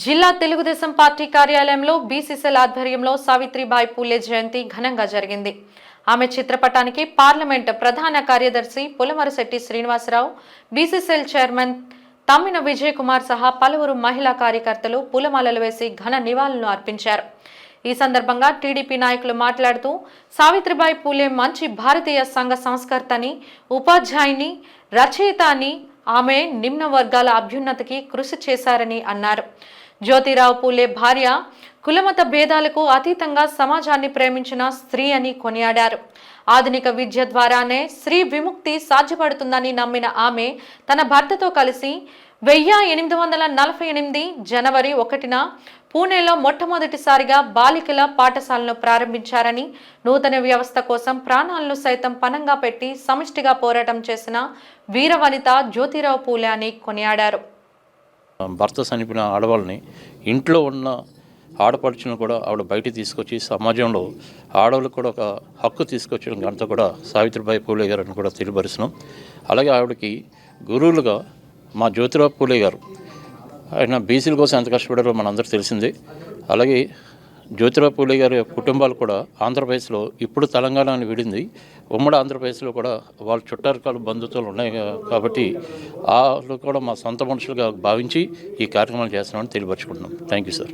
జిల్లా తెలుగుదేశం పార్టీ కార్యాలయంలో బీసీసీఎల్ ఆధ్వర్యంలో సావిత్రిబాయి పూలే జయంతి ఘనంగా జరిగింది. ఆమె చిత్రపటానికి పార్లమెంట్ ప్రధాన కార్యదర్శి పులమరశెట్టి శ్రీనివాసరావు, బీసీసీఎల్ చైర్మన్ తమ్మిన విజయ్ కుమార్ సహా పలువురు మహిళా కార్యకర్తలు పూలమాలలు వేసి ఘన నివాళులను అర్పించారు. ఈ సందర్భంగా టీడీపీ నాయకులు మాట్లాడుతూ సావిత్రిబాయి పూలే మంచి భారతీయ సంఘ సంస్కర్త అని, ఉపాధ్యాయుని, రచయిత అని, ఆమె నిమ్న వర్గాల అభ్యున్నతికి కృషి చేశారని అన్నారు. జ్యోతిరావు పూలే భార్య కులమత భేదాలకు అతీతంగా సమాజాన్ని ప్రేమించిన స్త్రీ అని కొనియాడారు. ఆధునిక విద్య ద్వారానే స్త్రీ విముక్తి సాధ్యపడుతుందని నమ్మిన ఆమె తన భర్తతో కలిసి 1848 జనవరి 1న పూణేలో మొట్టమొదటిసారిగా బాలికల పాఠశాలను ప్రారంభించారని, నూతన వ్యవస్థ కోసం ప్రాణాలను సైతం పణంగా పెట్టి సమిష్టిగా పోరాటం చేసిన వీరవనిత జ్యోతిరావు పూలే అని కొనియాడారు. భర్త చనిపోయిన ఆడవాళ్ళని, ఇంట్లో ఉన్న ఆడపడుచును కూడా ఆవిడ బయటికి తీసుకొచ్చి సమాజంలో ఆడవాళ్ళకు కూడా ఒక హక్కు తీసుకొచ్చడం గంట కూడా సావిత్రిబాయి పూలే గారిని కూడా తెలియపరుస్తున్నాం. అలాగే ఆవిడకి గురువులుగా మా జ్యోతిరావు పూలే గారు, ఆయన బీసీల కోసం ఎంత కష్టపడారో మనందరూ తెలిసిందే. అలాగే జ్యోతిరావు పూలే గారి కుటుంబాలు కూడా ఆంధ్రప్రదేశ్లో, ఇప్పుడు తెలంగాణని విడింది, ఉమ్మడి ఆంధ్రప్రదేశ్లో కూడా వాళ్ళ చుట్టారకాల బంధుత్వాలు ఉన్నాయి కాబట్టి వాళ్ళు కూడా మా సొంత మనుషులుగా భావించి ఈ కార్యక్రమాలు చేస్తున్నామని తెలియపరుచుకుంటున్నాం. Thank you sir.